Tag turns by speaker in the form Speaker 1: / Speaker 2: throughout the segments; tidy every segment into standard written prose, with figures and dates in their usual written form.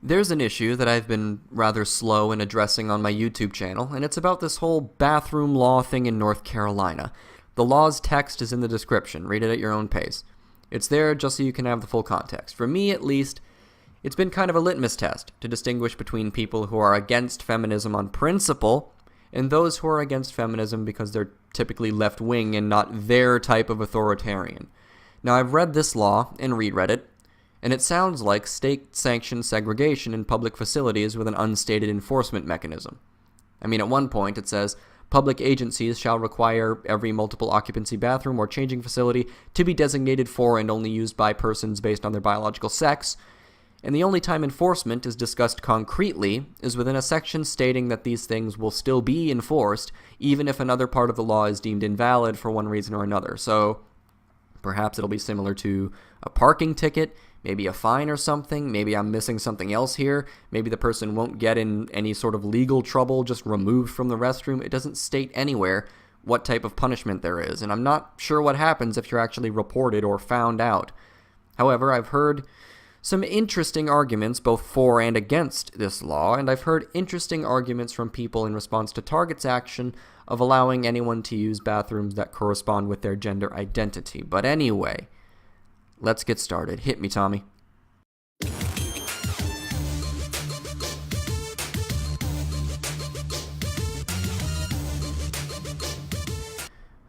Speaker 1: There's an issue that I've been rather slow in addressing on my YouTube channel, and it's about this whole bathroom law thing in North Carolina. The law's text is in the description. Read it at your own pace. It's there just so you can have the full context. For me, at least, it's been kind of a litmus test to distinguish between people who are against feminism on principle and those who are against feminism because they're typically left-wing and not their type of authoritarian. Now, I've read this law and reread it, and it sounds like state-sanctioned segregation in public facilities with an unstated enforcement mechanism. I mean, at one point it says, public agencies shall require every multiple occupancy bathroom or changing facility to be designated for and only used by persons based on their biological sex, and the only time enforcement is discussed concretely is within a section stating that these things will still be enforced even if another part of the law is deemed invalid for one reason or another. So perhaps it'll be similar to a parking ticket, maybe a fine or something. Maybe I'm missing something else here. Maybe the person won't get in any sort of legal trouble, just removed from the restroom. It doesn't state anywhere what type of punishment there is, and I'm not sure what happens if you're actually reported or found out. However, I've heard some interesting arguments both for and against this law, and I've heard interesting arguments from people in response to Target's action of allowing anyone to use bathrooms that correspond with their gender identity. But anyway, let's get started. Hit me, Tommy.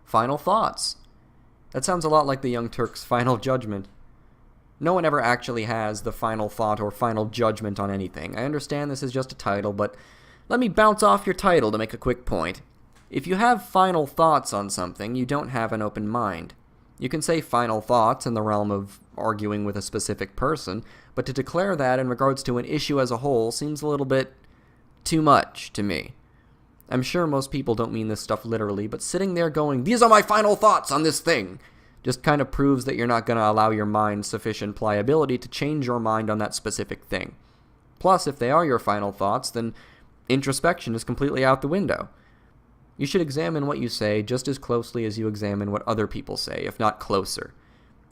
Speaker 1: Final thoughts. That sounds a lot like the Young Turks' Final Judgment. No one ever actually has the final thought or final judgment on anything. I understand this is just a title, but let me bounce off your title to make a quick point. If you have final thoughts on something, you don't have an open mind. You can say final thoughts in the realm of arguing with a specific person, but to declare that in regards to an issue as a whole seems a little bit too much to me. I'm sure most people don't mean this stuff literally, but sitting there going, "These are my final thoughts on this thing," just kind of proves that you're not going to allow your mind sufficient pliability to change your mind on that specific thing. Plus, if they are your final thoughts, then introspection is completely out the window. You should examine what you say just as closely as you examine what other people say, if not closer.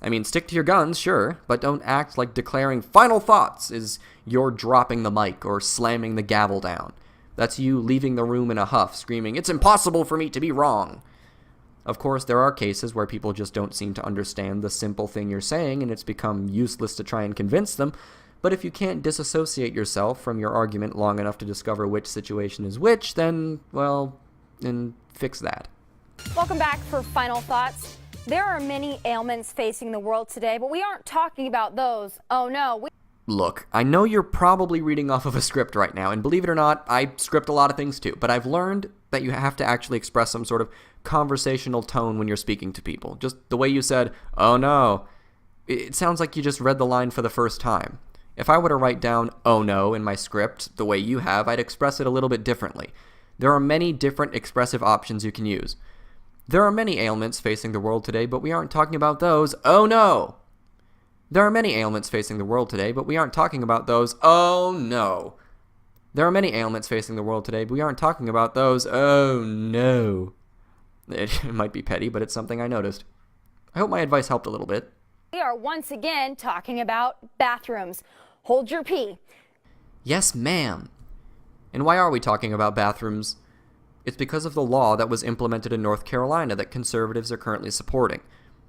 Speaker 1: I mean, stick to your guns, sure, but don't act like declaring final thoughts is you're dropping the mic or slamming the gavel down. That's you leaving the room in a huff, screaming, "It's impossible for me to be wrong!" Of course, there are cases where people just don't seem to understand the simple thing you're saying, and it's become useless to try and convince them, but if you can't disassociate yourself from your argument long enough to discover which situation is which, then, well, then fix that.
Speaker 2: Welcome back for Final Thoughts. There are many ailments facing the world today, but we aren't talking about those. Oh no.
Speaker 1: Look, I know you're probably reading off of a script right now, and believe it or not, I script a lot of things too, but I've learned that you have to actually express some sort of conversational tone when you're speaking to people. Just the way you said, "Oh no," it sounds like you just read the line for the first time. If I were to write down "oh no" in my script the way you have, I'd express it a little bit differently. There are many different expressive options you can use. There are many ailments facing the world today, but we aren't talking about those. Oh no! There are many ailments facing the world today, but we aren't talking about those. Oh no! There are many ailments facing the world today, but we aren't talking about those. Oh no! It might be petty, but it's something I noticed. I hope my advice helped a little bit.
Speaker 2: We are once again talking about bathrooms. Hold your pee.
Speaker 1: Yes, ma'am. And why are we talking about bathrooms? It's because of the law that was implemented in North Carolina that conservatives are currently supporting.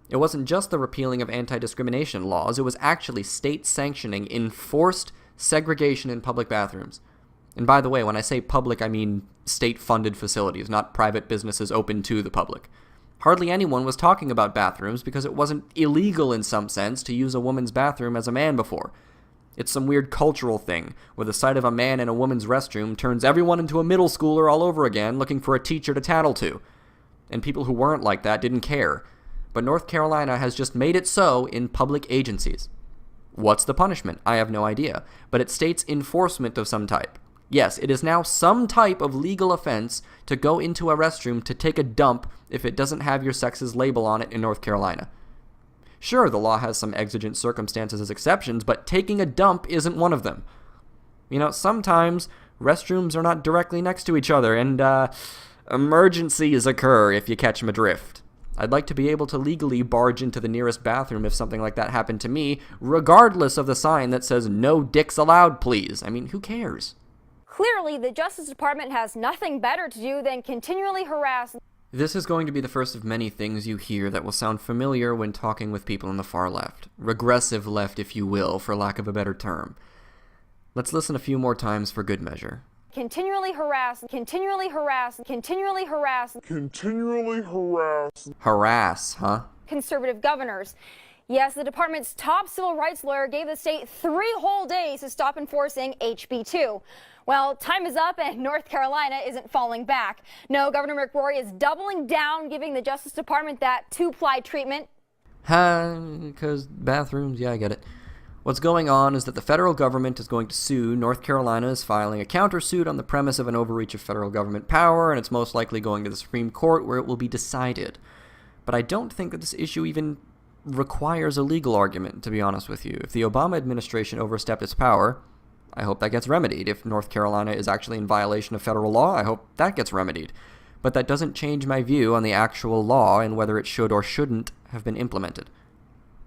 Speaker 1: It wasn't just the repealing of anti-discrimination laws, it was actually state sanctioning enforced segregation in public bathrooms. And by the way, when I say public, I mean state-funded facilities, not private businesses open to the public. Hardly anyone was talking about bathrooms because it wasn't illegal in some sense to use a woman's bathroom as a man before. It's some weird cultural thing, where the sight of a man in a woman's restroom turns everyone into a middle schooler all over again, looking for a teacher to tattle to. And people who weren't like that didn't care. But North Carolina has just made it so in public agencies. What's the punishment? I have no idea. But it states enforcement of some type. Yes, it is now some type of legal offense to go into a restroom to take a dump if it doesn't have your sex's label on it in North Carolina. Sure, the law has some exigent circumstances as exceptions, but taking a dump isn't one of them. You know, sometimes restrooms are not directly next to each other, and emergencies occur if you catch 'em adrift. I'd like to be able to legally barge into the nearest bathroom if something like that happened to me, regardless of the sign that says no dicks allowed, please. I mean, who cares?
Speaker 2: Clearly, the Justice Department has nothing better to do than continually harass.
Speaker 1: This is going to be the first of many things you hear that will sound familiar when talking with people on the far left. Regressive left, if you will, for lack of a better term. Let's listen a few more times for good measure.
Speaker 2: Continually harass, continually harass, continually harass.
Speaker 3: Continually harass.
Speaker 1: Harass, huh?
Speaker 2: Conservative governors. Yes, the department's top civil rights lawyer gave the state 3 whole days to stop enforcing HB 2. Well, time is up and North Carolina isn't falling back. No, Governor McCrory is doubling down, giving the Justice Department that 2-ply treatment.
Speaker 1: Because bathrooms, yeah, I get it. What's going on is that the federal government is going to sue. North Carolina is filing a countersuit on the premise of an overreach of federal government power, and it's most likely going to the Supreme Court where it will be decided. But I don't think that this issue even requires a legal argument, to be honest with you. If the Obama administration overstepped its power, I hope that gets remedied. If North Carolina is actually in violation of federal law, I hope that gets remedied. But that doesn't change my view on the actual law and whether it should or shouldn't have been implemented.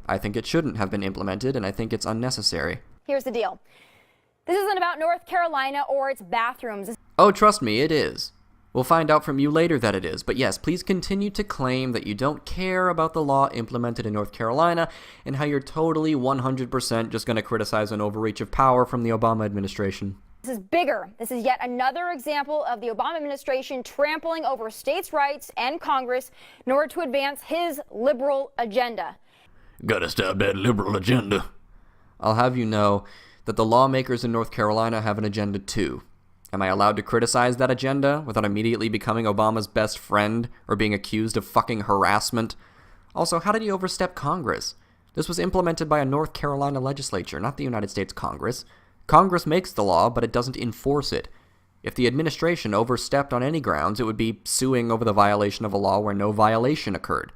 Speaker 1: I think it shouldn't have been implemented, and I think it's unnecessary.
Speaker 2: Here's the deal. This isn't about North Carolina or its bathrooms.
Speaker 1: Oh, trust me, it is. We'll find out from you later that it is. But yes, please continue to claim that you don't care about the law implemented in North Carolina and how you're totally 100% just going to criticize an overreach of power from the Obama administration.
Speaker 2: This is bigger. This is yet another example of the Obama administration trampling over states' rights and Congress in order to advance his liberal agenda.
Speaker 1: Gotta stop that liberal agenda. I'll have you know that the lawmakers in North Carolina have an agenda too. Am I allowed to criticize that agenda without immediately becoming Obama's best friend or being accused of fucking harassment? Also, how did he overstep Congress? This was implemented by a North Carolina legislature, not the United States Congress. Congress makes the law, but it doesn't enforce it. If the administration overstepped on any grounds, it would be suing over the violation of a law where no violation occurred.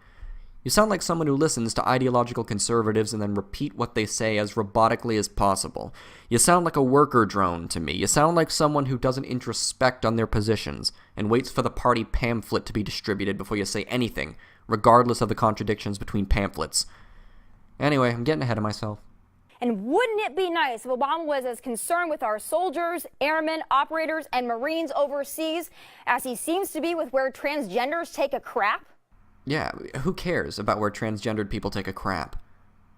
Speaker 1: You sound like someone who listens to ideological conservatives and then repeat what they say as robotically as possible. You sound like a worker drone to me. You sound like someone who doesn't introspect on their positions and waits for the party pamphlet to be distributed before you say anything, regardless of the contradictions between pamphlets. Anyway, I'm getting ahead of myself.
Speaker 2: And wouldn't it be nice if Obama was as concerned with our soldiers, airmen, operators, and Marines overseas as he seems to be with where transgenders take a crap?
Speaker 1: Yeah, who cares about where transgendered people take a crap?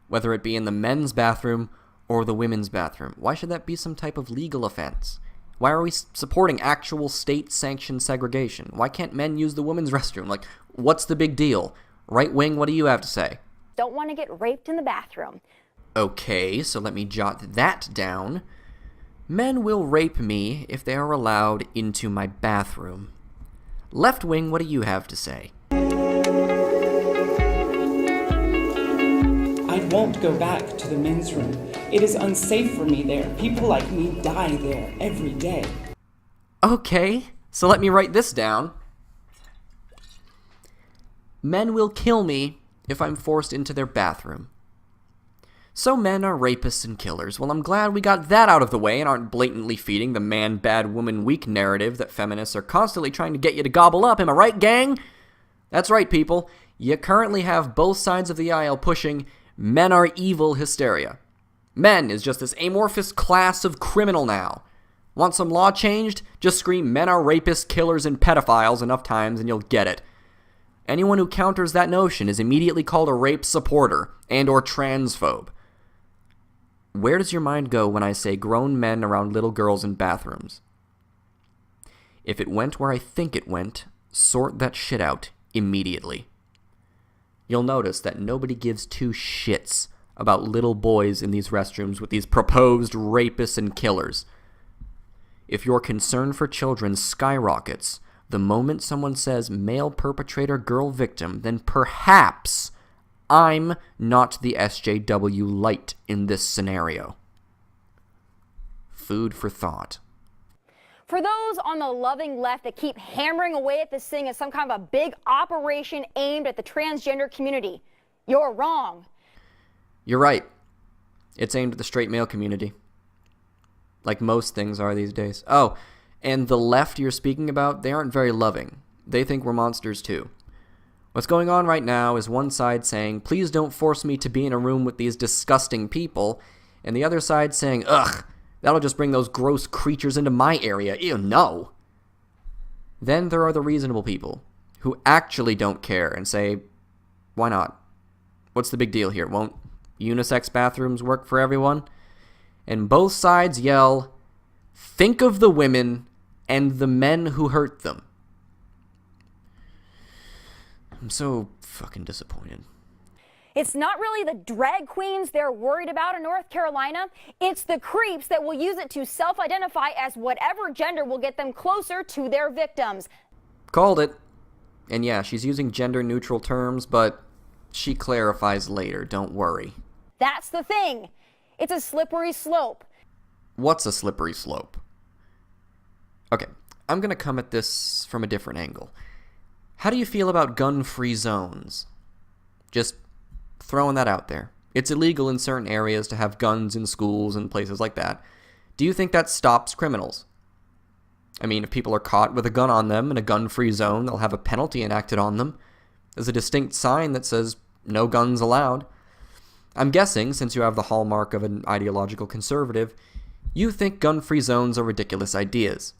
Speaker 1: Whether it be in the men's bathroom or the women's bathroom. Why should that be some type of legal offense? Why are we supporting actual state-sanctioned segregation? Why can't men use the women's restroom? Like, what's the big deal? Right wing, what do you have to say?
Speaker 2: Don't want to get raped in the bathroom.
Speaker 1: Okay, so let me jot that down. Men will rape me if they are allowed into my bathroom. Left wing, what do you have to say?
Speaker 4: I won't go back to the men's room. It is unsafe for me there. People like me die there every day.
Speaker 1: Okay, so let me write this down. Men will kill me if I'm forced into their bathroom. So men are rapists and killers. Well, I'm glad we got that out of the way and aren't blatantly feeding the man bad woman weak narrative that feminists are constantly trying to get you to gobble up. Am I right, gang? That's right, people. You currently have both sides of the aisle pushing men are evil hysteria. Men is just this amorphous class of criminal now. Want some law changed? Just scream men are rapists, killers, and pedophiles enough times and you'll get it. Anyone who counters that notion is immediately called a rape supporter and or transphobe. Where does your mind go when I say grown men around little girls in bathrooms? If it went where I think it went, sort that shit out immediately. You'll notice that nobody gives two shits about little boys in these restrooms with these proposed rapists and killers. If your concern for children skyrockets the moment someone says male perpetrator, girl victim, then perhaps I'm not the SJW light in this scenario. Food for thought.
Speaker 2: For those on the loving left that keep hammering away at this thing as some kind of a big operation aimed at the transgender community, you're wrong.
Speaker 1: You're right. It's aimed at the straight male community. Like most things are these days. Oh, and the left you're speaking about, they aren't very loving. They think we're monsters too. What's going on right now is one side saying, please don't force me to be in a room with these disgusting people, and the other side saying, ugh, that'll just bring those gross creatures into my area. Ew, no. Then there are the reasonable people who actually don't care and say, why not? What's the big deal here? Won't unisex bathrooms work for everyone? And both sides yell, think of the women and the men who hurt them. I'm so fucking disappointed.
Speaker 2: It's not really the drag queens they're worried about in North Carolina. It's the creeps that will use it to self-identify as whatever gender will get them closer to their victims.
Speaker 1: Called it. And yeah, she's using gender-neutral terms, but she clarifies later, don't worry.
Speaker 2: That's the thing. It's a slippery slope.
Speaker 1: What's a slippery slope? Okay, I'm gonna come at this from a different angle. How do you feel about gun-free zones? Just throwing that out there. It's illegal in certain areas to have guns in schools and places like that. Do you think that stops criminals? I mean, if people are caught with a gun on them in a gun-free zone, they'll have a penalty enacted on them. There's a distinct sign that says, no guns allowed. I'm guessing, since you have the hallmark of an ideological conservative, you think gun-free zones are ridiculous ideas.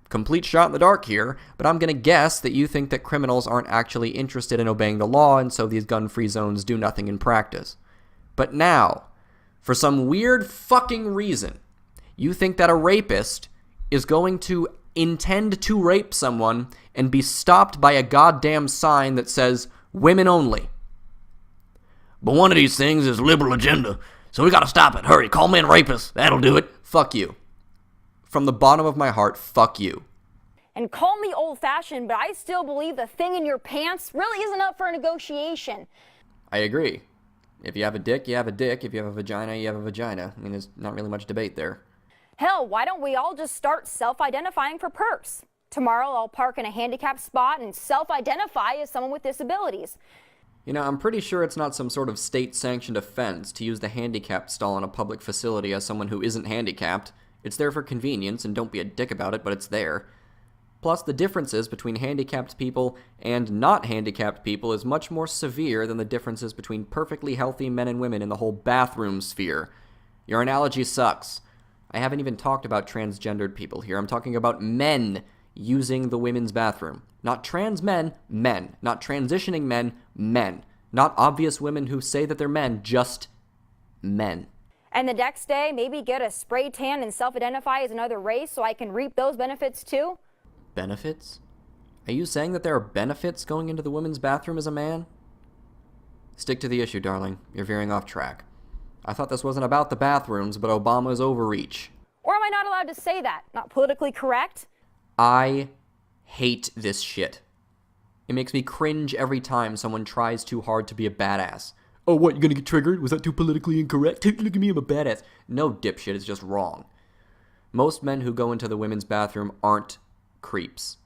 Speaker 1: Complete shot in the dark here, but I'm gonna guess that you think that criminals aren't actually interested in obeying the law, and so these gun-free zones do nothing in practice. But now, for some weird fucking reason, you think that a rapist is going to intend to rape someone and be stopped by a goddamn sign that says, women only. But one of these things is liberal agenda, so we gotta stop it. Hurry, call men rapists. That'll do it. Fuck you. From the bottom of my heart, fuck you.
Speaker 2: And call me old-fashioned, but I still believe the thing in your pants really isn't up for negotiation.
Speaker 1: I agree. If you have a dick, you have a dick. If you have a vagina, you have a vagina. I mean, there's not really much debate there.
Speaker 2: Hell, why don't we all just start self-identifying for perks? Tomorrow I'll park in a handicapped spot and self-identify as someone with disabilities.
Speaker 1: You know, I'm pretty sure it's not some sort of state-sanctioned offense to use the handicap stall in a public facility as someone who isn't handicapped. It's there for convenience, and don't be a dick about it, but it's there. Plus, the differences between handicapped people and not handicapped people is much more severe than the differences between perfectly healthy men and women in the whole bathroom sphere. Your analogy sucks. I haven't even talked about transgendered people here. I'm talking about men using the women's bathroom. Not trans men, men. Not transitioning men, men. Not obvious women who say that they're men, just men.
Speaker 2: And the next day, maybe get a spray tan and self-identify as another race so I can reap those benefits too?
Speaker 1: Benefits? Are you saying that there are benefits going into the women's bathroom as a man? Stick to the issue, darling. You're veering off track. I thought this wasn't about the bathrooms, but Obama's overreach.
Speaker 2: Or am I not allowed to say that? Not politically correct?
Speaker 1: I hate this shit. It makes me cringe every time someone tries too hard to be a badass. Oh, what, you gonna get triggered? Was that too politically incorrect? Look at me, I'm a badass. No, dipshit, it's just wrong. Most men who go into the women's bathroom aren't creeps.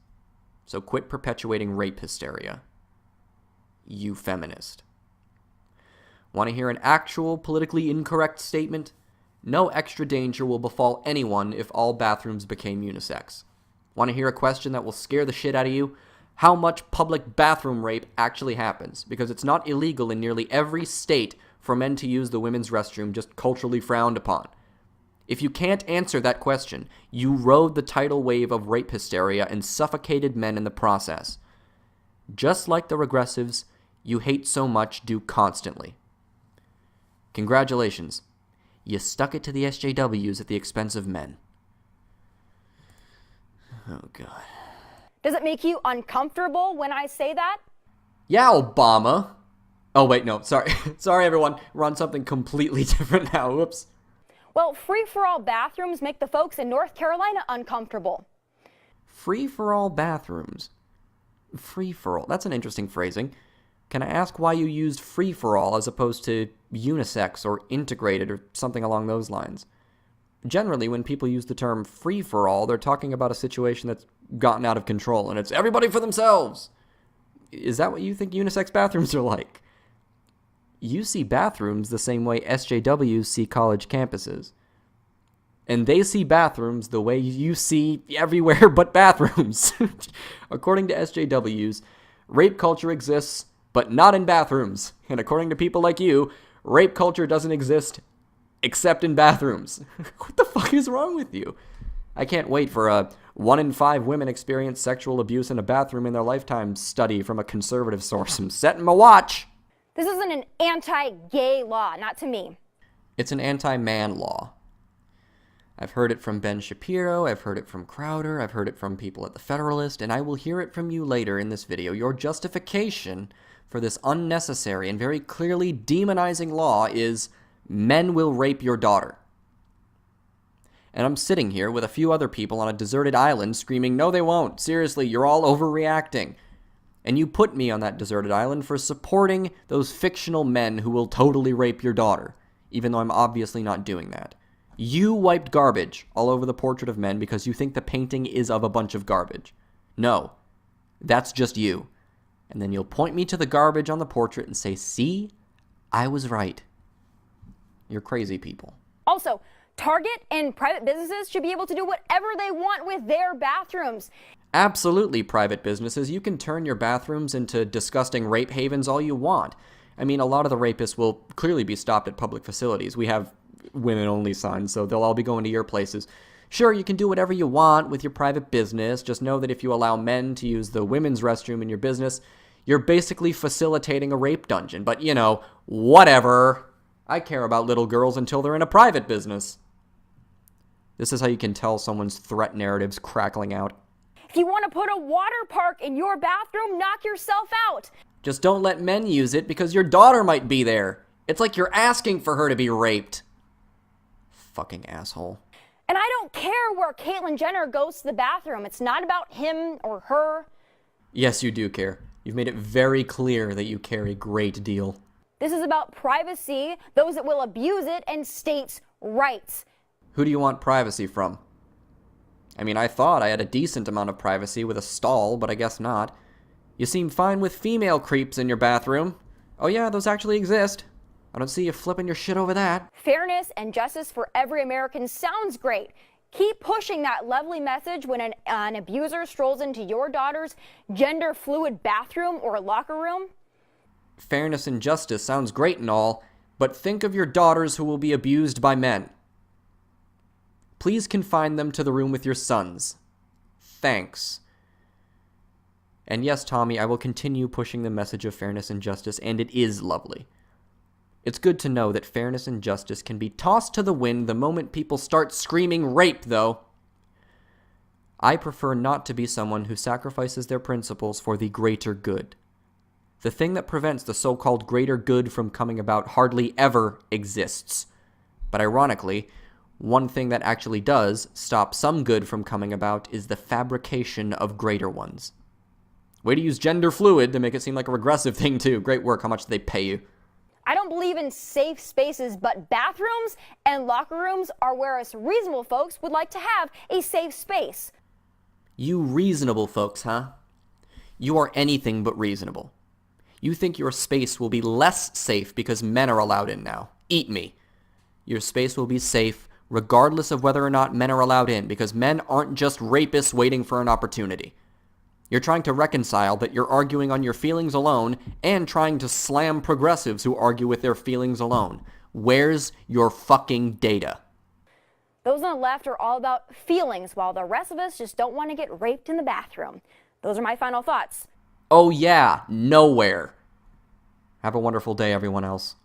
Speaker 1: So quit perpetuating rape hysteria. You feminist. Want to hear an actual politically incorrect statement? No extra danger will befall anyone if all bathrooms became unisex. Want to hear a question that will scare the shit out of you? How much public bathroom rape actually happens? Because it's not illegal in nearly every state for men to use the women's restroom, just culturally frowned upon. If you can't answer that question, you rode the tidal wave of rape hysteria and suffocated men in the process. Just like the regressives you hate so much do constantly. Congratulations. You stuck it to the SJWs at the expense of men. Oh, God.
Speaker 2: Does it make you uncomfortable when I say that?
Speaker 1: Yeah, Obama. Oh, wait, no, sorry. Sorry, everyone. We're on something completely different now. Whoops.
Speaker 2: Well, free-for-all bathrooms make the folks in North Carolina uncomfortable.
Speaker 1: Free-for-all bathrooms. Free-for-all. That's an interesting phrasing. Can I ask why you used free-for-all as opposed to unisex or integrated or something along those lines? Generally, when people use the term free-for-all, they're talking about a situation that's gotten out of control, and it's everybody for themselves. Is that what you think unisex bathrooms are like? You see bathrooms the same way SJWs see college campuses. And they see bathrooms the way you see everywhere but bathrooms. According to SJWs, Rape culture exists, but not in bathrooms. And according to people like you, rape culture doesn't exist except in bathrooms. What the fuck is wrong with you? I can't wait for a 1 in 5 women experience sexual abuse in a bathroom in their lifetime study from a conservative source. I'm setting my watch.
Speaker 2: This isn't an anti-gay law, not to me.
Speaker 1: It's an anti-man law. I've heard it from Ben Shapiro, I've heard it from Crowder, I've heard it from people at the Federalist, and I will hear it from you later in this video. Your justification for this unnecessary and very clearly demonizing law is men will rape your daughter. And I'm sitting here with a few other people on a deserted island screaming, no they won't, seriously, you're all overreacting. And you put me on that deserted island for supporting those fictional men who will totally rape your daughter, even though I'm obviously not doing that. You wiped garbage all over the portrait of men because you think the painting is of a bunch of garbage. No, that's just you. And then you'll point me to the garbage on the portrait and say, see, I was right. You're crazy people.
Speaker 2: Also, Target and private businesses should be able to do whatever they want with their bathrooms.
Speaker 1: Absolutely, private businesses. You can turn your bathrooms into disgusting rape havens all you want. I mean, a lot of the rapists will clearly be stopped at public facilities. We have women-only signs, so they'll all be going to your places. Sure, you can do whatever you want with your private business. Just know that if you allow men to use the women's restroom in your business, you're basically facilitating a rape dungeon. But, you know, whatever. I care about little girls until they're in a private business. This is how you can tell someone's threat narrative's crackling out.
Speaker 2: If you want to put a water park in your bathroom, knock yourself out.
Speaker 1: Just don't let men use it because your daughter might be there. It's like you're asking for her to be raped. Fucking asshole.
Speaker 2: And I don't care where Caitlyn Jenner goes to the bathroom. It's not about him or her.
Speaker 1: Yes, you do care. You've made it very clear that you care a great deal.
Speaker 2: This is about privacy, those that will abuse it, and states' rights.
Speaker 1: Who do you want privacy from? I mean, I thought I had a decent amount of privacy with a stall, but I guess not. You seem fine with female creeps in your bathroom. Oh yeah, those actually exist. I don't see you flipping your shit over that.
Speaker 2: Fairness and justice for every American sounds great. Keep pushing that lovely message when an abuser strolls into your daughter's gender-fluid bathroom or locker room.
Speaker 1: Fairness and justice sounds great and all, but think of your daughters who will be abused by men. Please confine them to the room with your sons. Thanks. And yes, Tommy, I will continue pushing the message of fairness and justice, and it is lovely. It's good to know that fairness and justice can be tossed to the wind the moment people start screaming rape, though. I prefer not to be someone who sacrifices their principles for the greater good. The thing that prevents the so-called greater good from coming about hardly ever exists. But ironically, one thing that actually does stop some good from coming about is the fabrication of greater ones. Way to use gender fluid to make it seem like a regressive thing, too. Great work. How much do they pay you?
Speaker 2: I don't believe in safe spaces, but bathrooms and locker rooms are where us reasonable folks would like to have a safe space.
Speaker 1: You reasonable folks, huh? You are anything but reasonable. You think your space will be less safe because men are allowed in now. Eat me. Your space will be safe regardless of whether or not men are allowed in, because men aren't just rapists waiting for an opportunity. You're trying to reconcile that you're arguing on your feelings alone and trying to slam progressives who argue with their feelings alone. Where's your fucking data?
Speaker 2: Those on the left are all about feelings, while the rest of us just don't want to get raped in the bathroom. Those are my final thoughts.
Speaker 1: Oh yeah, nowhere. Have a wonderful day, everyone else.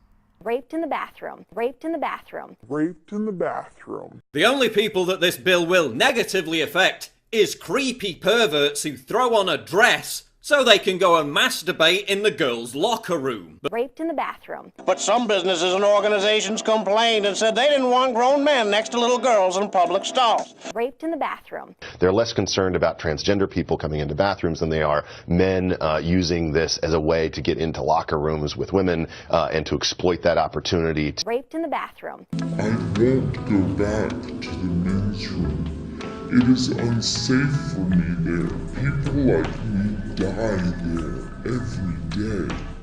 Speaker 2: Raped in the bathroom. Raped in the bathroom.
Speaker 3: Raped in the bathroom.
Speaker 5: The only people that this bill will negatively affect is creepy perverts who throw on a dress so they can go and masturbate in the girls' locker room.
Speaker 2: Raped in the bathroom.
Speaker 6: But some businesses and organizations complained and said they didn't want grown men next to little girls in public stalls.
Speaker 2: Raped in the bathroom.
Speaker 7: They're less concerned about transgender people coming into bathrooms than they are men using this as a way to get into locker rooms with women and to exploit that opportunity.
Speaker 2: Raped in the bathroom.
Speaker 3: I won't go back to the men's room. It is unsafe for me there. People like me die there every day.